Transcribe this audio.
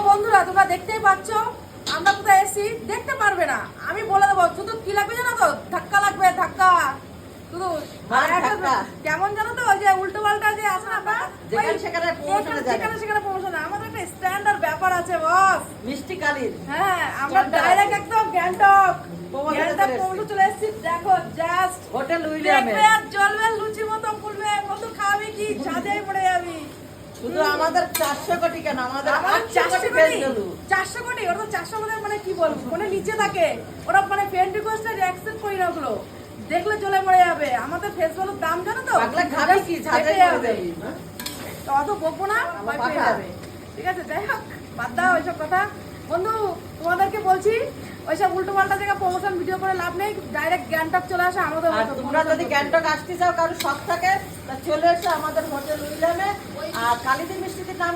বন্ধুরা তোমরা দেখতেই পাচ্ছ আমরা কোথায় এসেছি, দেখতে পারবে না, আমি বলে দেবো। শুধু কি লাগবে জানো তো? ধাক্কা লাগবে, ধাক্কা শুধু। কেমন জানো তো? ওই যে উল্টো পাল্টা যে আছে না, সেখানে প্রমোশন। আমাদের একটা স্ট্যান্ডার্ড ব্যাপার আছে বস, মিষ্টি কালির। হ্যাঁ, আমরা ডাইরেক্ট একদম গ্যাংটক পৌঁছে চলে এসেছি। দেখো জাস্ট হোটেল উইলিয়ামে জ্বলবে, লুচি মতো ফুলবে, কত খাবি কি ছাদে পড়ে যাবি। শুধু আমাদের 400 কোটি কেন, আমাদের 400 কোটি। ওরা তো 400 মানে কি বলবো, মানে নিচে থাকে ওরা, মানে ফ্রেন্ড রিকোয়েস্ট অ্যাকসেপ্ট করি না ওগুলো, দেখলে চলে পড়ে যাবে। আমাদের ফেস ভ্যালুর দাম জানো তো? খাবি কি ছাদে পড়ে যাবি, তো অত বকবো না, ভয় পেয়ে যাবে। ঠিক আছে, যাই হোক, বাদ দাও ওইসব কথা। বন্ধু তোমাদেরকে বলছি, ওইসব উল্টো পাল্টা জায়গা প্রমোশন ভিডিও করে লাভ নেই, ডাইরেক্ট গ্যাংটক চলে আসা আমাদের। আর তোমরা যদি গ্যাংটক আসতে চাও, কারো শখ থাকে, তা চলে এসো আমাদের হোটেল উইলিয়ামে। আর কালিদি মিষ্টির নাম